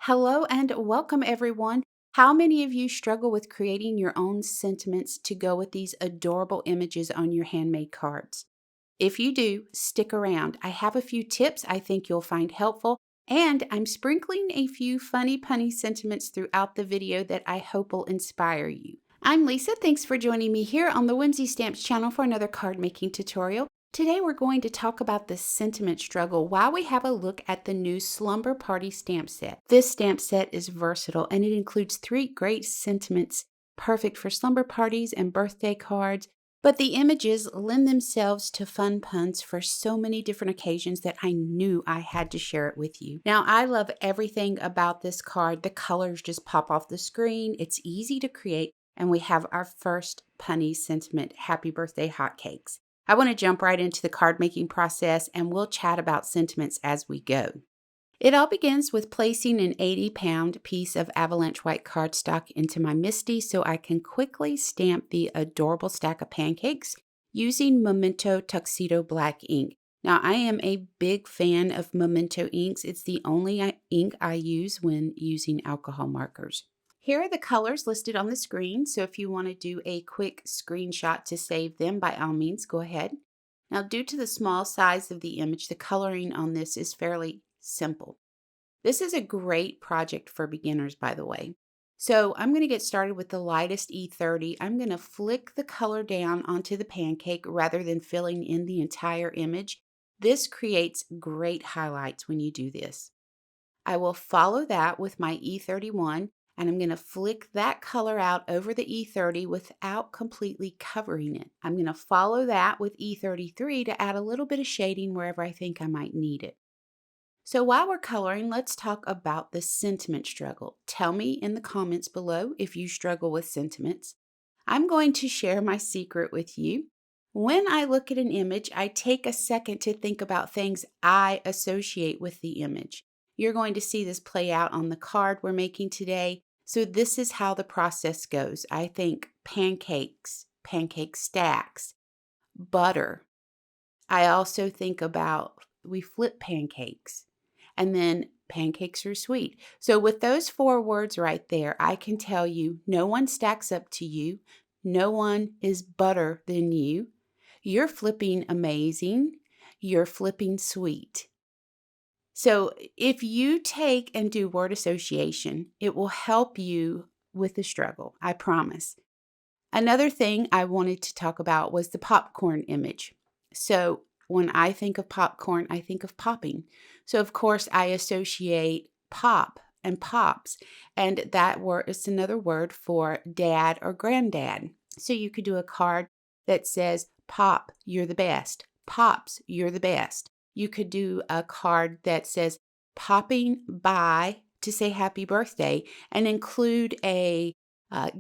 Hello and welcome, everyone. How many of you struggle with creating your own sentiments to go with these adorable images on your handmade cards? If you do, stick around. I have a few tips I think you'll find helpful, and I'm sprinkling a few funny punny sentiments throughout the video that I hope will inspire you. I'm Lisa. Thanks for joining me here on the Whimsy Stamps channel for another card making tutorial. Today we're going to talk about the sentiment struggle while we have a look at the new Slumber Party stamp set. This stamp set is versatile and it includes 3 great sentiments perfect for slumber parties and birthday cards, but the images lend themselves to fun puns for so many different occasions that I knew I had to share it with you. Now, I love everything about this card. The colors just pop off the screen. It's easy to create, and we have our first punny sentiment, Happy Birthday Hotcakes. I want to jump right into the card making process and we'll chat about sentiments as we go. It all begins with placing an 80-pound piece of avalanche white cardstock into my MISTI so I can quickly stamp the adorable stack of pancakes using Memento Tuxedo Black ink. Now, I am a big fan of Memento inks. It's the only ink I use when using alcohol markers. Here are the colors listed on the screen, so if you want to do a quick screenshot to save them, by all means, go ahead. Now, due to the small size of the image, the coloring on this is fairly simple. This is a great project for beginners, by the way. So I'm going to get started with the lightest E30. I'm going to flick the color down onto the pancake rather than filling in the entire image. This creates great highlights when you do this. I will follow that with my E31. And I'm going to flick that color out over the E30 without completely covering it. I'm going to follow that with E33 to add a little bit of shading wherever I think I might need it. So while we're coloring, let's talk about the sentiment struggle. Tell me in the comments below if you struggle with sentiments. I'm going to share my secret with you. When I look at an image, I take a second to think about things I associate with the image. You're going to see this play out on the card we're making today. So this is how the process goes. I think pancakes, pancake stacks, butter. I also think about we flip pancakes and then pancakes are sweet. So with those 4 words right there, I can tell you no one stacks up to you. No one is better than you. You're flipping amazing. You're flipping sweet. So if you take and do word association, it will help you with the struggle, I promise. Another thing I wanted to talk about was the popcorn image. So when I think of popcorn, I think of popping. So of course I associate pop and pops, and that word is another word for dad or granddad. So you could do a card that says, Pop, you're the best. Pops, you're the best. You could do a card that says popping by to say happy birthday and include a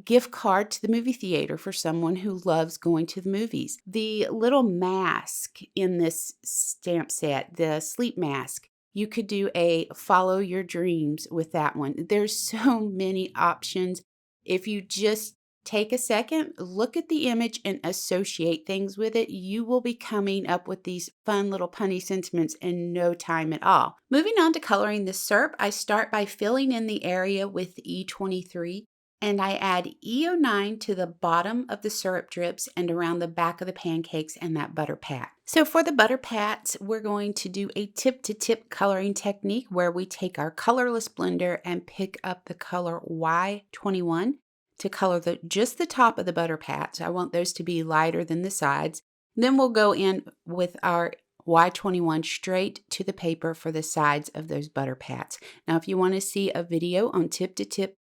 gift card to the movie theater for someone who loves going to the movies. The little mask in this stamp set, the sleep mask, you could do a follow your dreams with that one. There's so many options. If you just take a second, look at the image and associate things with it. You will be coming up with these fun little punny sentiments in no time at all. Moving on to coloring the syrup, I start by filling in the area with E23 and I add E09 to the bottom of the syrup drips and around the back of the pancakes and that butter pat. So for the butter pats, we're going to do a tip-to-tip coloring technique where we take our colorless blender and pick up the color Y21 to color just the top of the butter pats. I want those to be lighter than the sides. Then we'll go in with our Y21 straight to the paper for the sides of those butter pats. Now, if you want to see a video on tip-to-tip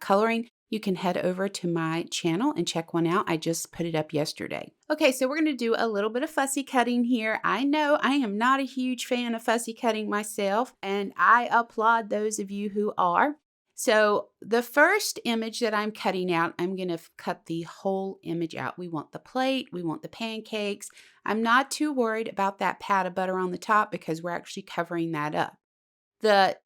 coloring, you can head over to my channel and check one out. I just put it up yesterday. Okay, so we're going to do a little bit of fussy cutting here. I know I am not a huge fan of fussy cutting myself, and I applaud those of you who are. So the first image that I'm cutting out, I'm going to cut the whole image out. We want the plate, we want the pancakes. I'm not too worried about that pat of butter on the top because we're actually covering that up. The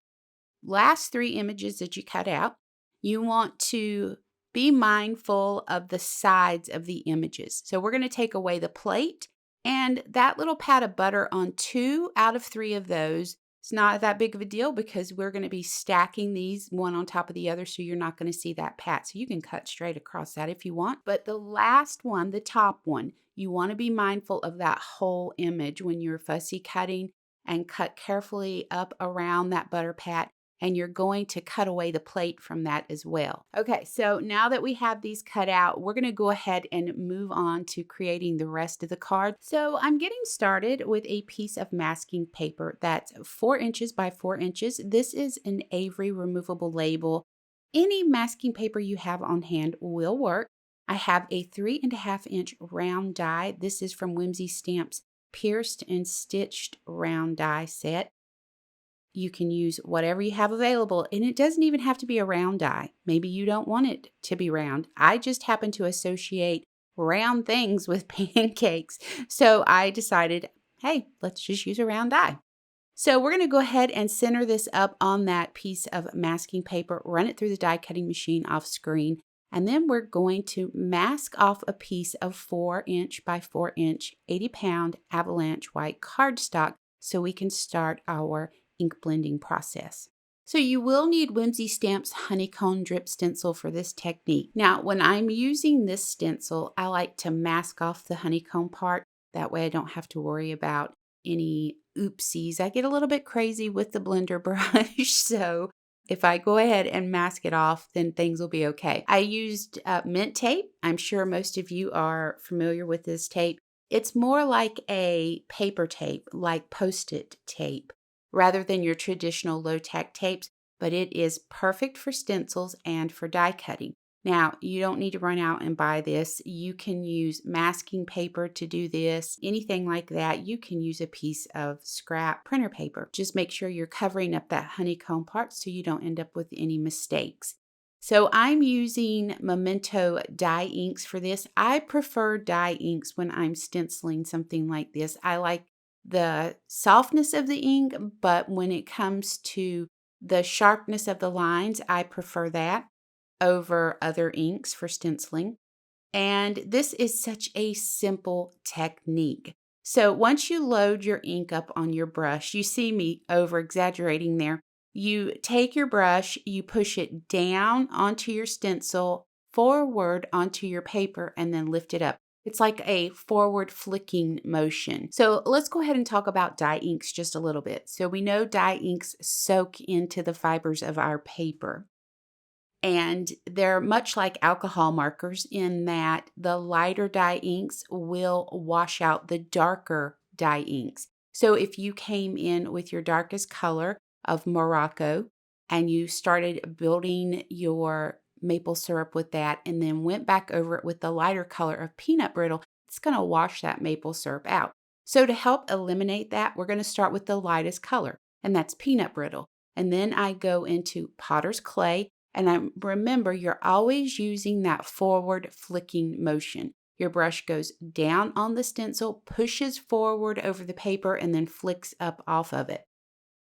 last 3 images that you cut out, you want to be mindful of the sides of the images. So we're going to take away the plate and that little pat of butter on 2 out of 3 of those It's not that big of a deal because we're going to be stacking these one on top of the other, so you're not going to see that pat. So you can cut straight across that if you want. But the last one, the top one, you want to be mindful of that whole image when you're fussy cutting, and cut carefully up around that butter pat. And you're going to cut away the plate from that as well. Okay, so now that we have these cut out, we're going to go ahead and move on to creating the rest of the card. So I'm getting started with a piece of masking paper that's 4 inches by 4 inches. This is an Avery removable label. Any masking paper you have on hand will work. I have a 3.5 inch round die. This is from Whimsy Stamps Pierced and Stitched Round Die Set. You can use whatever you have available, and it doesn't even have to be a round die. Maybe you don't want it to be round. I just happen to associate round things with pancakes. So I decided, hey, let's just use a round die. So we're going to go ahead and center this up on that piece of masking paper, run it through the die cutting machine off screen, and then we're going to mask off a piece of 4 inch by 4 inch, 80-pound avalanche white cardstock so we can start our ink blending process. So you will need Whimsy Stamps Honeycomb drip stencil for this technique. Now, when I'm using this stencil, I like to mask off the honeycomb part. That way I don't have to worry about any oopsies. I get a little bit crazy with the blender brush, so if I go ahead and mask it off, then things will be okay. I used mint tape. I'm sure most of you are familiar with this tape. It's more like a paper tape, like Post-it tape, rather than your traditional low-tack tapes, but it is perfect for stencils and for die cutting. Now, you don't need to run out and buy this. You can use masking paper to do this, anything like that. You can use a piece of scrap printer paper. Just make sure you're covering up that honeycomb part so you don't end up with any mistakes. So I'm using Memento dye inks for this. I prefer dye inks when I'm stenciling something like this. I like the softness of the ink, but when it comes to the sharpness of the lines, I prefer that over other inks for stenciling. And this is such a simple technique. So once you load your ink up on your brush, you see me over exaggerating there. You take your brush, you push it down onto your stencil, forward onto your paper, and then lift it up. It's like a forward flicking motion. So let's go ahead and talk about dye inks just a little bit. So we know dye inks soak into the fibers of our paper. And they're much like alcohol markers in that the lighter dye inks will wash out the darker dye inks. So if you came in with your darkest color of Morocco and you started building your maple syrup with that and then went back over it with the lighter color of peanut brittle, it's going to wash that maple syrup out. So to help eliminate that, we're going to start with the lightest color, and that's peanut brittle. And then I go into potter's clay. And remember, you're always using that forward flicking motion. Your brush goes down on the stencil, pushes forward over the paper, and then flicks up off of it.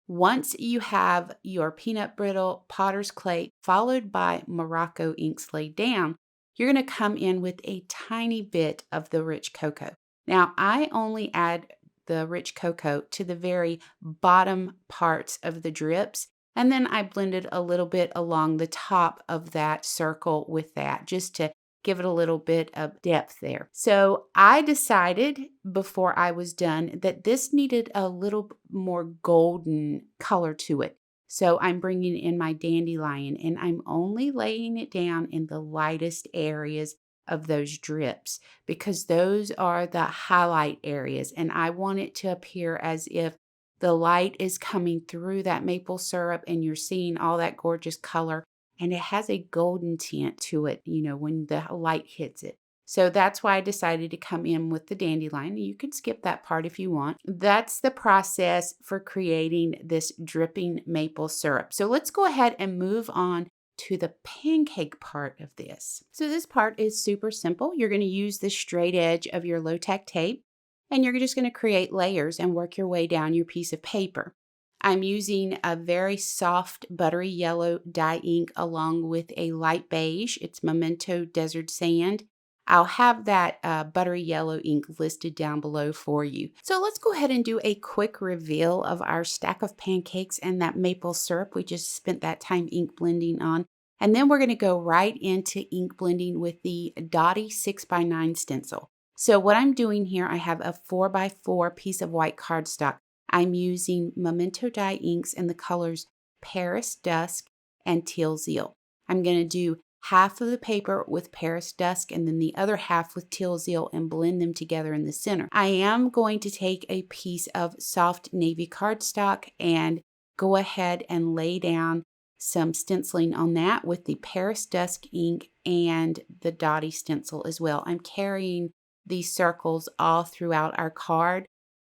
Once you have your peanut brittle, potter's clay, followed by Morocco inks laid down, you're going to come in with a tiny bit of the rich cocoa. Now, I only add the rich cocoa to the very bottom parts of the drips. And then I blended a little bit along the top of that circle with that, just to give it a little bit of depth there. So I decided before I was done that this needed a little more golden color to it. So I'm bringing in my dandelion, and I'm only laying it down in the lightest areas of those drips because those are the highlight areas, and I want it to appear as if the light is coming through that maple syrup and you're seeing all that gorgeous color, and it has a golden tint to it, when the light hits it. So that's why I decided to come in with the dandelion. You can skip that part if you want. That's the process for creating this dripping maple syrup. So let's go ahead and move on to the pancake part of this. So this part is super simple. You're going to use the straight edge of your low-tack tape, and you're just going to create layers and work your way down your piece of paper. I'm using a very soft buttery yellow dye ink along with a light beige. It's Memento Desert Sand. I'll have that buttery yellow ink listed down below for you. So let's go ahead and do a quick reveal of our stack of pancakes and that maple syrup we just spent that time ink blending on. And then we're going to go right into ink blending with the Dotty 6x9 stencil. So what I'm doing here, I have a 4x4 piece of white cardstock. I'm using Memento dye inks in the colors Paris Dusk and Teal Zeal. I'm going to do half of the paper with Paris Dusk and then the other half with Teal Zeal and blend them together in the center. I am going to take a piece of soft navy cardstock and go ahead and lay down some stenciling on that with the Paris Dusk ink and the Dotty stencil as well. I'm carrying these circles all throughout our card.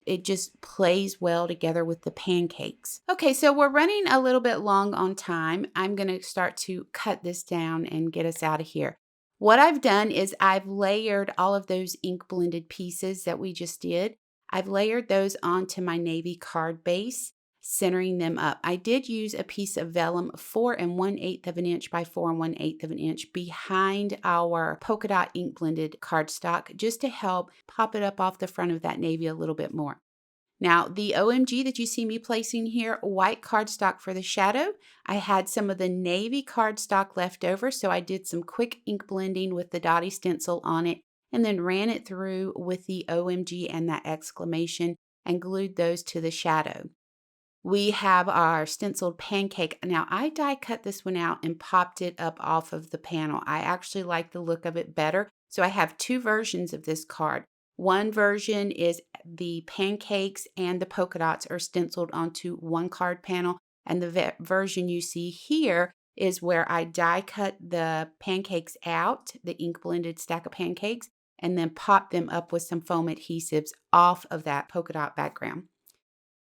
It just plays well together with the pancakes. Okay, so we're running a little bit long on time. I'm going to start to cut this down and get us out of here. What I've done is I've layered all of those ink blended pieces that we just did. I've layered those onto my navy card base, centering them up. I did use a piece of vellum 4 1/8 of an inch by 4 1/8 of an inch behind our polka dot ink blended cardstock just to help pop it up off the front of that navy a little bit more. Now, the OMG that you see me placing here, white cardstock for the shadow. I had some of the navy cardstock left over, so I did some quick ink blending with the Dotty stencil on it and then ran it through with the OMG and that exclamation and glued those to the shadow. We have our stenciled pancake. Now, I die cut this one out and popped it up off of the panel. I actually like the look of it better. So I have two versions of this card. One version is the pancakes and the polka dots are stenciled onto one card panel. And the version you see here is where I die cut the pancakes out, the ink blended stack of pancakes, and then pop them up with some foam adhesives off of that polka dot background.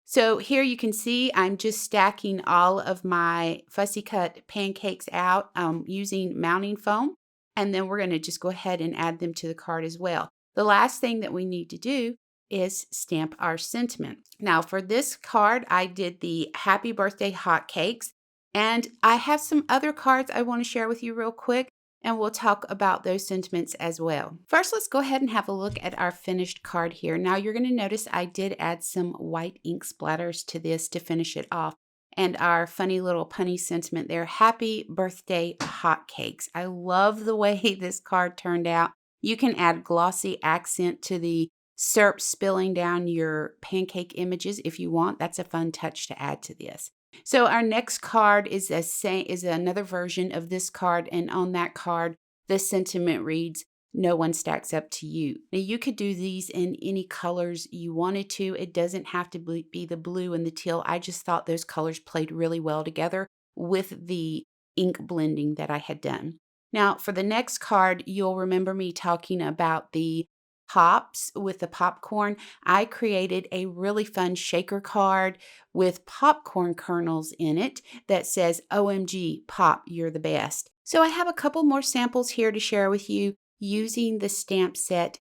So here you can see I'm just stacking all of my fussy cut pancakes out using mounting foam. And then we're going to just go ahead and add them to the card as well. The last thing that we need to do is stamp our sentiment. Now for this card, I did the happy birthday hotcakes. And I have some other cards I want to share with you real quick. And we'll talk about those sentiments as well. First, let's go ahead and have a look at our finished card here. Now, you're going to notice I did add some white ink splatters to this to finish it off. And our funny little punny sentiment there, happy birthday hotcakes. I love the way this card turned out. You can add glossy accent to the syrup spilling down your pancake images if you want. That's a fun touch to add to this. So our next card is another version of this card, and on that card, the sentiment reads, "No one stacks up to you." Now you could do these in any colors you wanted to. It doesn't have to be the blue and the teal. I just thought those colors played really well together with the ink blending that I had done. Now for the next card, you'll remember me talking about the pops with the popcorn. I created a really fun shaker card with popcorn kernels in it that says, "OMG, Pop, you're the best." So I have a couple more samples here to share with you using the stamp set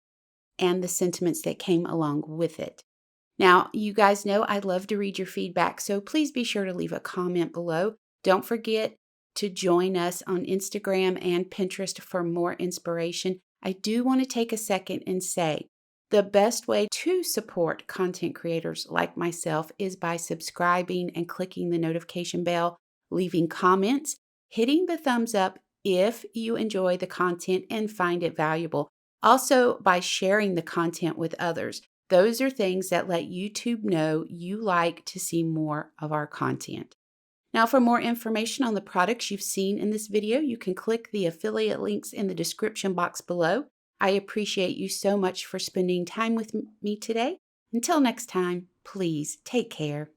and the sentiments that came along with it. Now, you guys know I love to read your feedback, so please be sure to leave a comment below. Don't forget to join us on Instagram and Pinterest for more inspiration. I do want to take a second and say the best way to support content creators like myself is by subscribing and clicking the notification bell, leaving comments, hitting the thumbs up if you enjoy the content and find it valuable. Also, by sharing the content with others. Those are things that let YouTube know you like to see more of our content. Now, for more information on the products you've seen in this video, you can click the affiliate links in the description box below. I appreciate you so much for spending time with me today. Until next time, please take care.